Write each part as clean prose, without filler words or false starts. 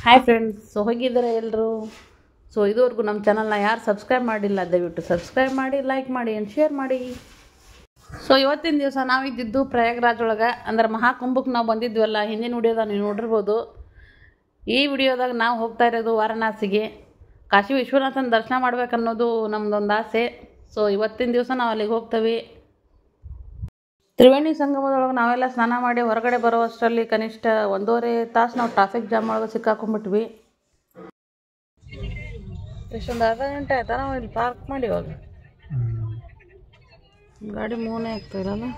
Hi friends, so ಹೋಗಿದ್ದಾರೆ ಎಲ್ಲರೂ. So ಇದುವರೆಗೂ ನಮ್ಮ ಚಾನಲ್ನ ಯಾರು ಸಬ್ಸ್ಕ್ರೈಬ್ ಮಾಡಿಲ್ಲ ದಯವಿಟ್ಟು ಸಬ್ಸ್ಕ್ರೈಬ್ ಮಾಡಿ, ಲೈಕ್ ಮಾಡಿ ಆ್ಯಂಡ್ ಶೇರ್ ಮಾಡಿ. ಸೊ ಇವತ್ತಿನ ದಿವಸ ನಾವಿದ್ದಿದ್ದು ಪ್ರಯಾಗ್ರಾಜ್ ಒಳಗೆ, ಅಂದ್ರೆ ಮಹಾಕುಂಭಕ್ಕೆ ನಾವು ಬಂದಿದ್ವಲ್ಲ. ಹಿಂದಿನ ವಿಡಿಯೋದಾಗ ನೀವು ನೋಡಿರ್ಬೋದು. ಈ ವಿಡಿಯೋದಾಗ ನಾವು ಹೋಗ್ತಾ ಇರೋದು ವಾರಣಾಸಿಗೆ. ಕಾಶಿ ವಿಶ್ವನಾಥನ ದರ್ಶನ ಮಾಡ್ಬೇಕನ್ನೋದು ನಮ್ಮದೊಂದು ಆಸೆ. ಸೊ ಇವತ್ತಿನ ದಿವಸ ನಾವು ಅಲ್ಲಿಗೆ ಹೋಗ್ತೇವೆ. ತ್ರಿವೇಣಿ ಸಂಗಮದೊಳಗೆ ನಾವೆಲ್ಲ ಸ್ನಾನ ಮಾಡಿ ಹೊರಗಡೆ ಬರೋ ಅಷ್ಟರಲ್ಲಿ ಕನಿಷ್ಠ 1.5 ತಾಸು ನಾವು ಟ್ರಾಫಿಕ್ ಜಾಮ್ ಒಳಗೆ ಸಿಕ್ಕಾಕೊಂಡ್ಬಿಟ್ವಿ. ಎಷ್ಟೊಂದು ಅರ್ಧ ಗಂಟೆ ಆಯ್ತಾ ನಾವು ಇಲ್ಲಿ ಪಾರ್ಕ್ ಮಾಡಿ. ಇವಾಗ ಗಾಡಿ ಮೂನೇ ಆಗ್ತಾಯಿರಲ್ಲ.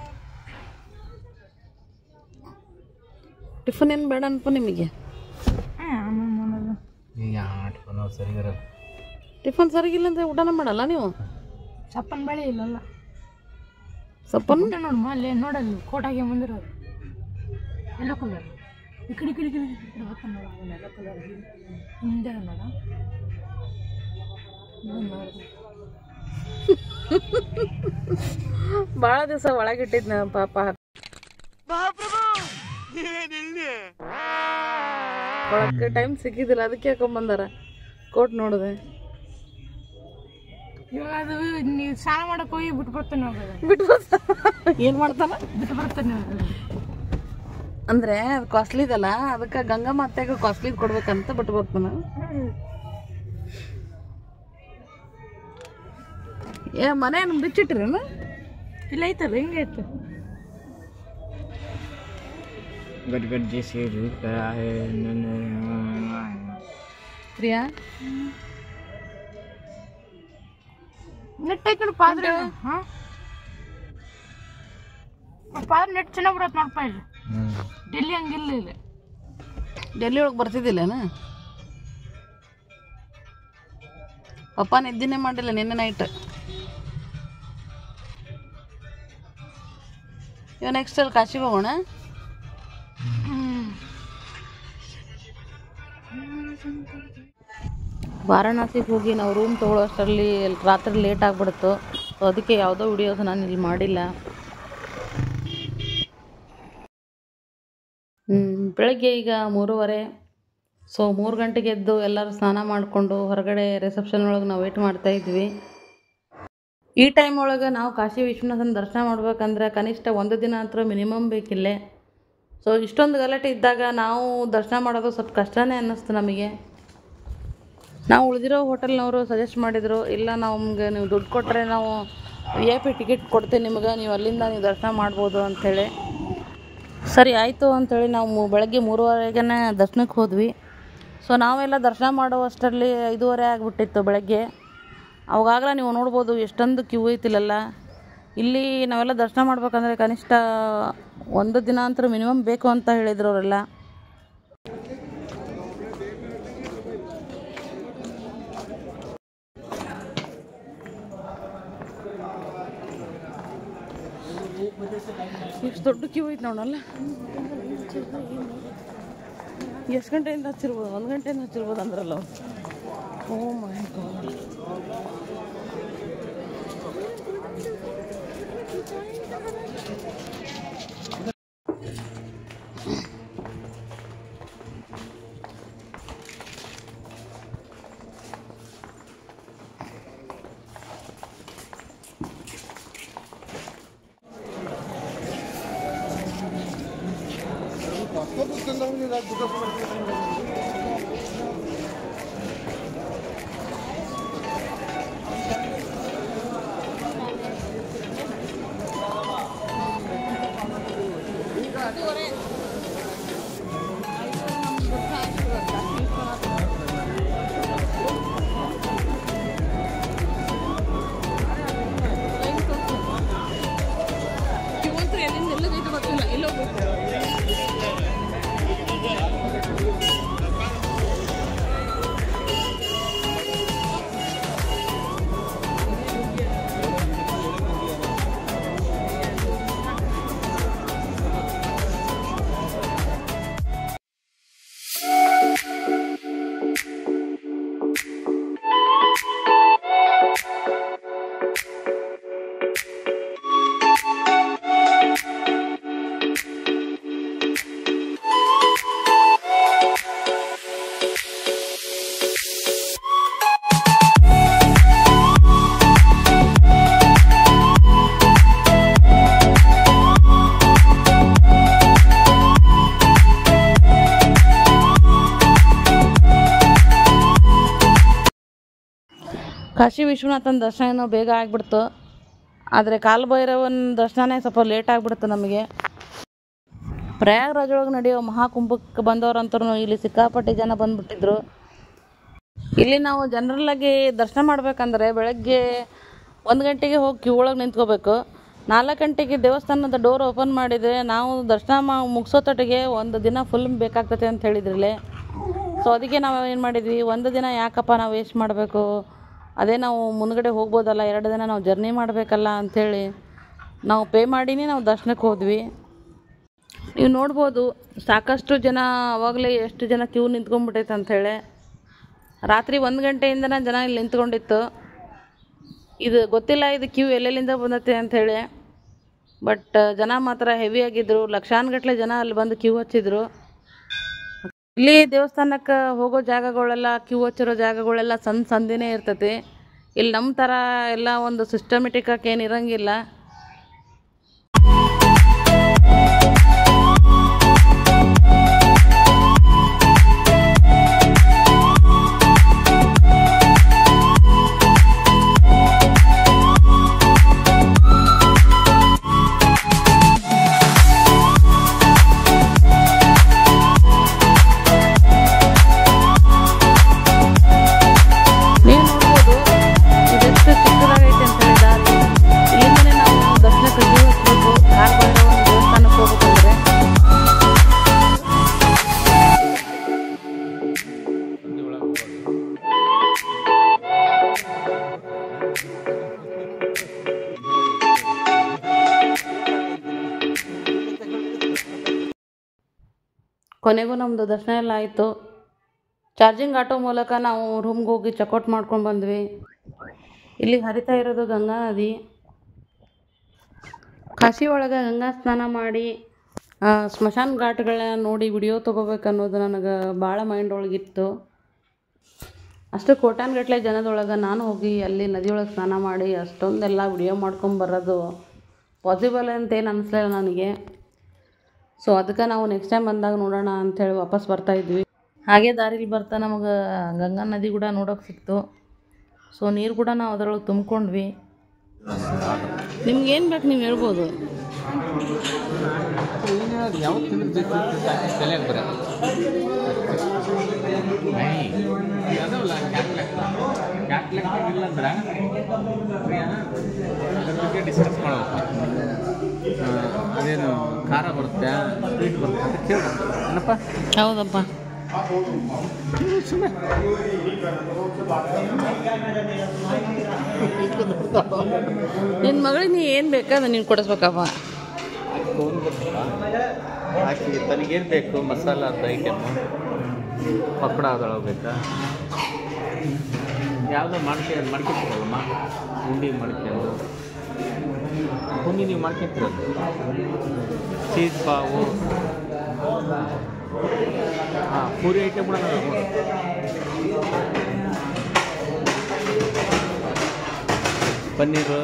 ಟಿಫನ್ ಏನು ಬೇಡ ಅನ್ಪ ನಿಮಗೆ? ಟಿಫನ್ ಸರಿಗಿಲ್ಲ ಅಂತ ಊಟನ ಮಾಡಲ್ಲ ನೀವು? ಸಪ್ಪನ್ ಬೆಳೆ ಇಲ್ಲಲ್ಲ. ಸಪ್ಪನ್ ನೋಡಮ್ಮ ಅಲ್ಲಿ ನೋಡಲ್ಲ, ಕೋಟಾಗೆ ಮುಂದಿರೋದು ಎಲ್ಲ ಕಲರ್. ಈ ಕಡೆ ಕಡೆ ಕಡೆ ನೋಡ, ಎಲ್ಲ ಕಲರ್ ಹಿಂದೆ ನೋಡ. ಭಾಳ ದಿವಸ ಒಳಗಿಟ್ಟಿದ್ನ ಪಾಪ. ಒಳಕ್ಕೆ ಟೈಮ್ ಸಿಕ್ಕಿದ್ದಿಲ್ಲ, ಅದಕ್ಕೆ ಹಾಕೊಂಬಂದಾರ. ಕೋಟ್ ನೋಡಿದೆ. ಇವಾಗ ಅದು ನೀವು ಸ್ನಾನ ಮಾಡಕ್ಕೆ ಹೋಗಿ ಬಿಟ್ಟು ಬರ್ತೇನೆ. ಏನು ಮಾಡ್ತಾನ? ಬಿಟ್ಟು ಬರ್ತೇನೆ ಅಂದರೆ ಅದು ಕಾಸ್ಟ್ಲಿ ಇದಲ್ಲ, ಅದಕ್ಕೆ ಗಂಗಾ ಮಾತೆಗೆ ಕಾಸ್ಟ್ಲಿ ಕೊಡ್ಬೇಕಂತ ಬಿಟ್ಟು ಬರ್ತಾನ. ಮನೆ ಏನು ಬಿಚ್ಚಿಟ್ರೇನು? ಇಲ್ಲ ಐತಲ್ಲ, ಹಿಂಗೆ ಐತೆ. गटगट जैसे रूप रहा है ಪ್ರಿಯಾ ನೆಟ್ ಐತೆ ನೋಡಿ ಪಾದ್ರೆ. ಹಾಂ ಪಾದ್ರೆ ನೆಟ್ ಚೆನ್ನಾಗಿ ಬರತ್ತೆ ನೋಡಪ್ಪ. ಇಲ್ಲಿ ಡೆಲ್ಲಿ ಹಂಗಿಲ್ಲ. ಇಲ್ಲಿ ಡೆಲ್ಲಿ ಒಳಗೆ ಬರ್ತಿದ್ದಿಲ್ಲೇನ? ಪಪ್ಪ ನಿದ್ದಿನೇ ಮಾಡಿಲ್ಲ ನಿನ್ನೆ ನೈಟ್. ಇವ ನೆಕ್ಸ್ಟ್ ಅಲ್ಲಿ ಕಾಶಿಗೆ ಹೋಗೋಣ. ವಾರಣಾಸಿಗೆ ಹೋಗಿ ನಾವು ರೂಮ್ ತೊಗೊಳ್ಳೋ ಅಷ್ಟರಲ್ಲಿ ರಾತ್ರಿ ಲೇಟ್ ಆಗಿಬಿಡ್ತು. ಸೊ ಅದಕ್ಕೆ ಯಾವುದೋ ವಿಡಿಯೋಸ್ ನಾನು ಇಲ್ಲಿ ಮಾಡಿಲ್ಲ. ಬೆಳಗ್ಗೆ ಈಗ 3:30. ಸೊ 3 ಗಂಟೆಗೆ ಎದ್ದು ಎಲ್ಲರೂ ಸ್ನಾನ ಮಾಡಿಕೊಂಡು ಹೊರಗಡೆ ರಿಸೆಪ್ಷನ್ ಒಳಗೆ ನಾವು ವೇಟ್ ಮಾಡ್ತಾಯಿದ್ವಿ. ಈ ಟೈಮ್ ಒಳಗೆ ನಾವು ಕಾಶಿ ವಿಶ್ವನಾಥನ ದರ್ಶನ ಮಾಡ್ಬೇಕಂದ್ರೆ ಕನಿಷ್ಠ 1 ದಿನ ಅಂತೂ ಮಿನಿಮಮ್ ಬೇಕಿಲ್ಲೇ. ಸೊ ಇಷ್ಟೊಂದು ಗಲಾಟೆ ಇದ್ದಾಗ ನಾವು ದರ್ಶನ ಮಾಡೋದು ಸ್ವಲ್ಪ ಕಷ್ಟನೇ ಅನ್ನಿಸ್ತು ನಮಗೆ. ನಾವು ಉಳಿದಿರೋ ಹೋಟೆಲ್ನವರು ಸಜೆಸ್ಟ್ ಮಾಡಿದರು, ಇಲ್ಲ ನಮಗೆ ನೀವು ದುಡ್ಡು ಕೊಟ್ಟರೆ ನಾವು VIP ಟಿಕೆಟ್ ಕೊಡ್ತೇವೆ ನಿಮಗೆ, ನೀವು ಅಲ್ಲಿಂದ ನೀವು ದರ್ಶನ ಮಾಡ್ಬೋದು ಅಂಥೇಳಿ. ಸರಿ ಆಯಿತು ಅಂಥೇಳಿ ನಾವು ಬೆಳಗ್ಗೆ 3:30ಗೆ ದರ್ಶನಕ್ಕೆ ಹೋದ್ವಿ. ಸೊ ನಾವೆಲ್ಲ ದರ್ಶನ ಮಾಡುವಷ್ಟರಲ್ಲಿ 5:30 ಆಗಿಬಿಟ್ಟಿತ್ತು ಬೆಳಗ್ಗೆ. ಅವಾಗಲೇ ನೀವು ನೋಡ್ಬೋದು ಎಷ್ಟೊಂದು ಕ್ಯೂ ಐತಿಲ್ಲ. ಇಲ್ಲಿ ನಾವೆಲ್ಲ ದರ್ಶನ ಮಾಡ್ಬೇಕಂದ್ರೆ ಕನಿಷ್ಠ 1 ದಿನ ಅಂತೂ ಮಿನಿಮಮ್ ಬೇಕು ಅಂತ ಹೇಳಿದ್ರು ಅವರೆಲ್ಲ. ಎಷ್ಟು ದೊಡ್ಡ ಕ್ಯೂ ಐತೆ ನೋಡಲ್ಲ. ಎಷ್ಟು ಗಂಟೆಯಿಂದ ಹಚ್ಚಿರ್ಬೋದು? 1 ಗಂಟೆಯಿಂದ ಹಚ್ಚಿರ್ಬೋದು ಅಂದ್ರಲ್ಲ. ಓ ಮೈ ಗಾಡ್. ಕಾಶಿ ವಿಶ್ವನಾಥನ ದರ್ಶನ ಏನೋ ಬೇಗ ಆಗಿಬಿಡ್ತು, ಆದರೆ ಕಾಲಭೈರವನ ದರ್ಶನನೇ ಸ್ವಲ್ಪ ಲೇಟ್ ಆಗಿಬಿಡ್ತು ನಮಗೆ. ಪ್ರಯಾಗ್ರಾಜ್ ಒಳಗೆ ನಡೆಯೋ ಮಹಾಕುಂಭಕ್ಕೆ ಬಂದವರಂತರೂ ಇಲ್ಲಿ ಸಿಕ್ಕಾಪಟ್ಟೆ ಜನ ಬಂದುಬಿಟ್ಟಿದ್ರು. ಇಲ್ಲಿ ನಾವು ಜನರಲ್ಲಾಗಿ ದರ್ಶನ ಮಾಡಬೇಕಂದ್ರೆ ಬೆಳಗ್ಗೆ 1 ಗಂಟೆಗೆ ಹೋಗಿ ಕ್ಯೂ ಒಳಗೆ ನಿಂತ್ಕೋಬೇಕು. 4 ಗಂಟೆಗೆ ದೇವಸ್ಥಾನದ ಡೋರ್ ಓಪನ್ ಮಾಡಿದರೆ ನಾವು ದರ್ಶನ ಮುಗಿಸೋತೊಟ್ಟಿಗೆ 1 ದಿನ ಫುಲ್ ಬೇಕಾಗ್ತದೆ ಅಂತ ಹೇಳಿದ್ರಲ್ಲಿ. ಸೊ ಅದಕ್ಕೆ ನಾವು ಏನು ಮಾಡಿದ್ವಿ, 1 ದಿನ ಯಾಕಪ್ಪ ನಾವು ವೇಸ್ಟ್ ಮಾಡಬೇಕು, ಅದೇ ನಾವು ಮುಂದ್ಗಡೆ ಹೋಗ್ಬೋದಲ್ಲ, 2 ದಿನ ನಾವು ಜರ್ನಿ ಮಾಡಬೇಕಲ್ಲ ಅಂಥೇಳಿ ನಾವು ಪೇ ಮಾಡಿನೇ ನಾವು ದರ್ಶನಕ್ಕೆ ಹೋದ್ವಿ. ನೀವು ನೋಡ್ಬೋದು ಸಾಕಷ್ಟು ಜನ ಆವಾಗಲೇ ಎಷ್ಟು ಜನ ಕ್ಯೂ ನಿಂತ್ಕೊಂಡ್ಬಿಟ್ಟೈತೆ ಅಂಥೇಳಿ. ರಾತ್ರಿ 1 ಗಂಟೆಯಿಂದನೇ ಜನ ಇಲ್ಲಿ ನಿಂತ್ಕೊಂಡಿತ್ತು. ಇದು ಗೊತ್ತಿಲ್ಲ ಇದು ಕ್ಯೂ ಎಲ್ಲೆಲ್ಲಿಂದ ಬಂದತ್ತೆ ಅಂಥೇಳಿ, ಬಟ್ ಜನ ಮಾತ್ರ ಹೆವಿ ಆಗಿದ್ದರು. ಲಕ್ಷಾನುಗಟ್ಟಲೆ ಜನ ಅಲ್ಲಿ ಬಂದು ಕ್ಯೂ ಹಚ್ಚಿದ್ರು. ಇಲ್ಲಿ ದೇವಸ್ಥಾನಕ್ಕೆ ಹೋಗೋ ಜಾಗಗಳೆಲ್ಲ, ಕ್ಯೂ ಹಚ್ಚಿರೋ ಜಾಗಗಳೆಲ್ಲ ಸಂದಿನೇ ಇರ್ತೈತಿ. ಇಲ್ಲಿ ನಮ್ಮ ಥರ ಎಲ್ಲ ಒಂದು ಸಿಸ್ಟಮೆಟಿಕ್ಕಾಗಿ ಏನು ಇರೋಂಗಿಲ್ಲ. ಕೊನೆಗೂ ನಮ್ಮದು ದರ್ಶನ ಎಲ್ಲ ಆಯಿತು. ಚಾರ್ಜಿಂಗ್ ಆಟೋ ಮೂಲಕ ನಾವು ರೂಮ್ಗೆ ಹೋಗಿ ಚೆಕ್ಔಟ್ ಮಾಡ್ಕೊಂಡು ಬಂದ್ವಿ. ಇಲ್ಲಿ ಹರಿತಾ ಇರೋದು ಗಂಗಾ ನದಿ. ಕಾಶಿ ಒಳಗೆ ಗಂಗಾ ಸ್ನಾನ ಮಾಡಿ ಸ್ಮಶಾನ ಘಾಟ್ಗಳನ್ನ ನೋಡಿ ವಿಡಿಯೋ ತೊಗೋಬೇಕು ಅನ್ನೋದು ನನಗೆ ಭಾಳ ಮೈಂಡ್ ಒಳಗಿತ್ತು. ಅಷ್ಟು ಕೋಟ್ಯಾನುಗಟ್ಟಲೆ ಜನದೊಳಗೆ ನಾನು ಹೋಗಿ ಅಲ್ಲಿ ನದಿಯೊಳಗೆ ಸ್ನಾನ ಮಾಡಿ ಅಷ್ಟೊಂದೆಲ್ಲ ವಿಡಿಯೋ ಮಾಡ್ಕೊಂಬರೋದು ಪಾಸಿಬಲ್ ಅಂತೇನು ಅನ್ನಿಸ್ಲಿಲ್ಲ ನನಗೆ. ಸೊ ಅದಕ್ಕೆ ನಾವು ನೆಕ್ಸ್ಟ್ ಟೈಮ್ ಬಂದಾಗ ನೋಡೋಣ ಅಂಥೇಳಿ ವಾಪಸ್ ಬರ್ತಾಯಿದ್ವಿ. ಹಾಗೆ ದಾರಿಲಿ ಬರ್ತಾ ನಮಗೆ ಗಂಗಾ ನದಿ ಕೂಡ ನೋಡೋಕೆ ಸಿಕ್ತು. ಸೊ ನೀರು ಕೂಡ ನಾವು ಅದರೊಳಗೆ ತುಂಬ್ಕೊಂಡ್ವಿ. ನಿಮ್ಗೇನು ಬೇಕು ನೀವು ಹೇಳ್ಬೋದು. ಡಿಸ್ಕಸ್ ಮಾಡಬೇಕು. ಅದೇನು ಖಾರ ಬರುತ್ತೆ, ಸ್ವೀಟ್ ಬರುತ್ತೆ ಅಂತ ಕೇಳ್ಬೇಕು ಏನಪ್ಪ. ಹೌದಪ್ಪ. ನಿನ್ನ ಮಗಳಿಗೆ ನೀ ಏನು ಬೇಕಾದ ನೀನು ಕೊಡಿಸ್ಬೇಕಪ್ಪ. ಹಾಕಿ ತನಗೇನು ಬೇಕು ಮಸಾಲಾದ ಐಟಮ್ಮು, ಪಕೋಡ ಅದೊಳಗೆ ಬೇಕಾ, ಯಾವುದೋ ಮಾಡ್ಕೊತೀರಲ್ಲಮ್ಮ, ಉಂಡಿ ಮಾಡ್ಕೊಂಡು ಉಂಡಿ ನೀವು ಮಾಡ್ಕೊತಿರೋದು, ಚೀಸ್ ಪಾವು, ಹಾಂ ಪೂರಿ ಐಟಮ್ ಕೂಡ ಪನ್ನೀರು,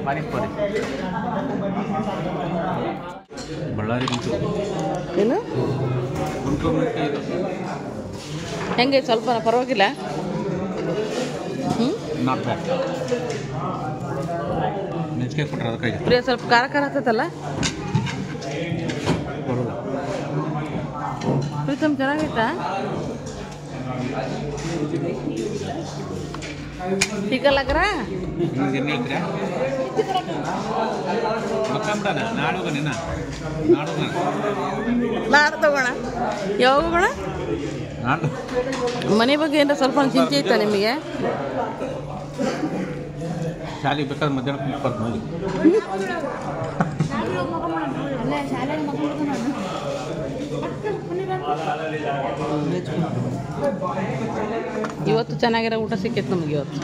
ಪಾನಿಪುರಿ, ಬಳ್ಳಾರಿ ಏನು ಹೆಂಗೆ ಸ್ವಲ್ಪ ಪರವಾಗಿಲ್ಲ. Not bad. ಮೆಚ್ಚಿಗೆ ಕೊಟ್ಟರೆ ಅದಕ್ಕಾಗಿ ಪ್ರಿಯ ಸ್ವಲ್ಪ ಖಾರ ಖಾರ ಆಗ್ತೈತಲ್ಲ. ಬರೋಲ್ಲ ಪ್ರೀತಮ್ ಚೆನ್ನಾಗೈತಾ? ಸಿಗಲ್ಲಗ್ರ ಏನು ಹೇಳ್ತೀರಾ? ಮಕ್ಕಂಬಿಡಣ ನಾಡೋಗ ನಿನ್ನ ನಾಡೋಗ ನಾಡು ತಗೋಣ. ಯಾವಾಗ ಹೋಗೋಣ? ನಾಡು ಮನೆ ಬಗ್ಗೆ ಏನಾರ ಸ್ವಲ್ಪ ಚಿಂತೆ ಇತ್ತಾ ನಿಮಗೆ? ಶಾಲೆಗೆ ಬೇಕಾದ್ರೆ ಮಧ್ಯಾಹ್ನ ಕುಂತ್ಬಾರ್ದು ನೋಡಿ. ಇವತ್ತು ಚೆನ್ನಾಗಿರೋ ಊಟ ಸಿಕ್ಕಿತ್ತು ನಮಗೆ ಇವತ್ತು.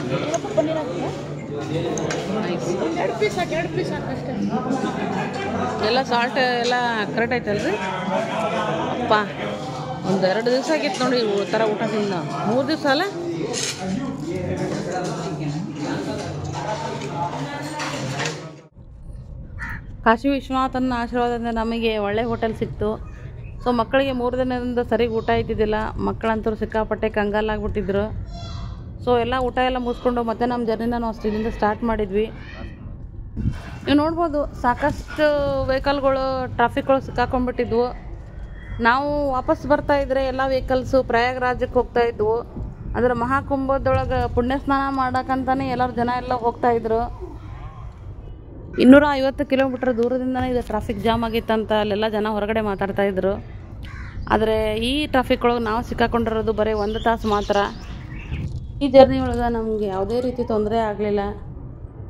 ಎಲ್ಲ ಸಾಲ್ಟ್ ಎಲ್ಲ ಕರೆಕ್ಟ್ ಆಯ್ತಲ್ರಿ ಅಪ್ಪ. ಒಂದು 2 ದಿವಸ ಆಗಿತ್ತು ನೋಡಿ ಈ ಥರ ಊಟ ತಿಂದ. 3 ದಿವಸ ಅಲ್ಲ. ಕಾಶಿ ವಿಶ್ವನಾಥನ ಆಶೀರ್ವಾದದಿಂದ ನಮಗೆ ಒಳ್ಳೆ ಹೋಟೆಲ್ ಸಿಕ್ತು. ಸೊ ಸೊ ಮಕ್ಕಳಿಗೆ 3 ದಿನದಿಂದ ಸರಿಗೆ ಊಟ ಇದ್ದಿದ್ದಿಲ್ಲ. ಮಕ್ಕಳಂತೂ ಸಿಕ್ಕಾಪಟ್ಟೆ ಕಂಗಾಲಾಗ್ಬಿಟ್ಟಿದ್ರು. ಸೊ ಎಲ್ಲ ಊಟ ಎಲ್ಲ ಮುಗಿಸ್ಕೊಂಡು ಮತ್ತೆ ನಮ್ಮ ಜರ್ನಿನ ನಾವು ಇಲ್ಲಿಂದ ಸ್ಟಾರ್ಟ್ ಮಾಡಿದ್ವಿ. ನೀವು ನೋಡ್ಬೋದು ಸಾಕಷ್ಟು ವೆಹಿಕಲ್ಗಳು ಟ್ರಾಫಿಕ್ಗಳು ಸಿಕ್ಕಾಕೊಂಡ್ಬಿಟ್ಟಿದ್ವು. ನಾವು ವಾಪಸ್ ಬರ್ತಾಯಿದ್ರೆ ಎಲ್ಲ ವೆಹಿಕಲ್ಸು ಪ್ರಯಾಗರಾಜಕ್ಕೆ ಹೋಗ್ತಾಯಿದ್ವು. ಅಂದ್ರೆ ಮಹಾಕುಂಭದೊಳಗೆ ಪುಣ್ಯ ಸ್ನಾನ ಮಾಡೋಕ್ಕಂತಾನೆ ಎಲ್ಲರೂ ಜನ ಎಲ್ಲ ಹೋಗ್ತಾಯಿದ್ರು. 250 ಕಿಲೋಮೀಟ್ರ್ ದೂರದಿಂದನೇ ಇದು ಟ್ರಾಫಿಕ್ ಜಾಮ್ ಆಗಿತ್ತಂತ ಅಲ್ಲೆಲ್ಲ ಜನ ಹೊರಗಡೆ ಮಾತಾಡ್ತಾಯಿದ್ರು. ಆದರೆ ಈ ಟ್ರಾಫಿಕ್ ಒಳಗೆ ನಾವು ಸಿಕ್ಕಾಕೊಂಡಿರೋದು ಬರೀ 1 ತಾಸು ಮಾತ್ರ. ಈ ಜರ್ನಿ ಒಳಗೆ ನಮಗೆ ಯಾವುದೇ ರೀತಿ ತೊಂದರೆ ಆಗಲಿಲ್ಲ.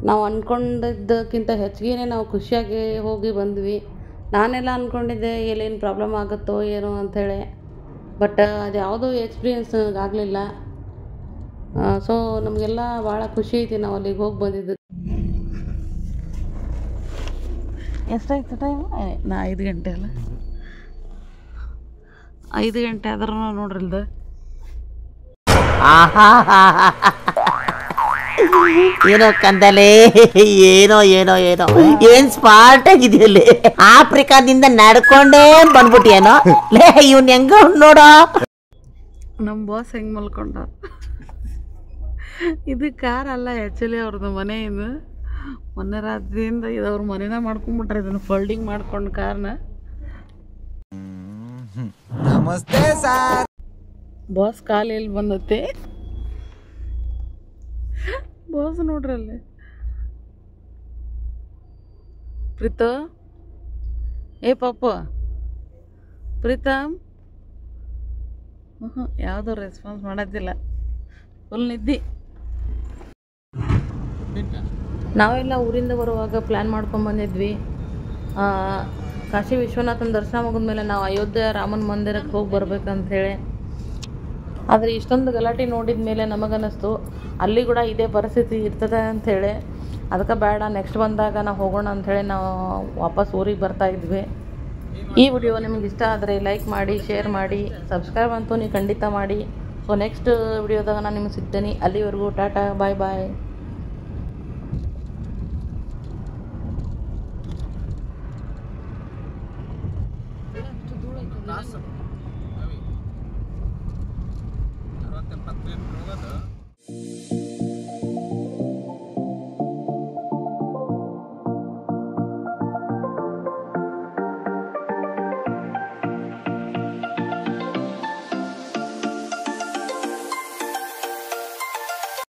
ನಾವು ಅಂದ್ಕೊಂಡಿದ್ದಕ್ಕಿಂತ ಹೆಚ್ಚಿಗೆ ನಾವು ಖುಷಿಯಾಗಿ ಹೋಗಿ ಬಂದ್ವಿ. ನಾನೆಲ್ಲ ಅಂದ್ಕೊಂಡಿದ್ದೆ ಎಲ್ಲೇನು ಪ್ರಾಬ್ಲಮ್ ಆಗುತ್ತೋ ಏನೋ ಅಂಥೇಳಿ, ಬಟ್ ಅದು ಯಾವುದೂ ಎಕ್ಸ್ಪೀರಿಯೆನ್ಸ್ ಆಗಲಿಲ್ಲ. ಸೊ ನಮಗೆಲ್ಲ ಭಾಳ ಖುಷಿ ಐತಿ ನಾವು ಅಲ್ಲಿಗೆ ಹೋಗಿ ಬಂದಿದ್ದು. ಎಷ್ಟಾಯ್ತು ಟೈಮ್? 5 ಗಂಟೆ ಅಲ್ಲ, 5 ಗಂಟೆ ಆದ್ರೂ ನೋಡ್ರಿಲ್ದು ಏನೋ ಕಂದಲೆ, ಏನೋ ಏನೋ ಏನೋ ಏನ್ ಸ್ಮಾರ್ಟ್ ಆಗಿದೆಯಲ್ಲಿ. ಆಫ್ರಿಕಾದಿಂದ ನಡ್ಕೊಂಡೇ ಬಂದ್ಬಿಟ್ಟಿಯೇನೋ ಲೇ. ಇವ್ನ ಹೆಂಗ ನೋಡೋ ನಮ್ಮ ಬಾಸ್ ಹೆಂಗೆ ಮಲ್ಕೊಂಡ. ಇದು ಕಾರ್ ಅಲ್ಲ, ಆ್ಯಕ್ಚುಲಿ ಅವ್ರದ್ದು ಮನೆ. ಇದು ಮೊನ್ನೆ ರಾತ್ರಿಯಿಂದ ಇದು ಅವ್ರ ಮನೆನ ಮಾಡ್ಕೊಂಡ್ಬಿಟ್ರೆ ಇದನ್ನು ಫೋಲ್ಡಿಂಗ್ ಮಾಡ್ಕೊಂಡು ಕಾರ್ನ. ನಮಸ್ತೆ ಸರ್. ಬಾಸ್ ಕಾಲು ಎಲ್ಲಿ ಬಂದತ್ತೆ ಬಾಸ್ ನೋಡ್ರಲ್ಲಿ. ಪ್ರೀತ, ಏ ಪಾಪ ಪ್ರೀತಮ್, ಯಾವುದೋ ರೆಸ್ಪಾನ್ಸ್ ಮಾಡೋದಿಲ್ಲ, ಫುಲ್ ನಿದ್ದೆ. ನಾವೆಲ್ಲ ಊರಿಂದ ಬರುವಾಗ ಪ್ಲ್ಯಾನ್ ಮಾಡ್ಕೊಂಬಂದಿದ್ವಿ. ಕಾಶಿ ವಿಶ್ವನಾಥನ ದರ್ಶನ ಮುಗಿದ್ಮೇಲೆ ನಾವು ಅಯೋಧ್ಯೆ ರಾಮನ ಮಂದಿರಕ್ಕೆ ಹೋಗಿ ಬರ್ಬೇಕಂಥೇಳಿ. ಆದರೆ ಇಷ್ಟೊಂದು ಗಲಾಟೆ ನೋಡಿದ ಮೇಲೆ ನಮಗನ್ನಿಸ್ತು ಅಲ್ಲಿ ಕೂಡ ಇದೇ ಪರಿಸ್ಥಿತಿ ಇರ್ತದೆ ಅಂಥೇಳಿ. ಅದಕ್ಕೆ ಬೇಡ, ನೆಕ್ಸ್ಟ್ ಬಂದಾಗ ನಾವು ಹೋಗೋಣ ಅಂಥೇಳಿ ನಾವು ವಾಪಸ್ ಊರಿಗೆ ಬರ್ತಾಯಿದ್ವಿ. ಈ ವಿಡಿಯೋ ನಿಮಗೆ ಇಷ್ಟ ಆದರೆ ಲೈಕ್ ಮಾಡಿ, ಶೇರ್ ಮಾಡಿ, ಸಬ್ಸ್ಕ್ರೈಬ್ ಅಂತೂ ನೀವು ಖಂಡಿತ ಮಾಡಿ. ಸೊ ನೆಕ್ಸ್ಟ್ ವಿಡಿಯೋದಾಗ ನಾನು ನಿಮಗೆ ಸಿಗ್ತೀನಿ. ಅಲ್ಲಿವರೆಗೂ ಟಾಟಾ, ಬಾಯ್ ಬಾಯ್.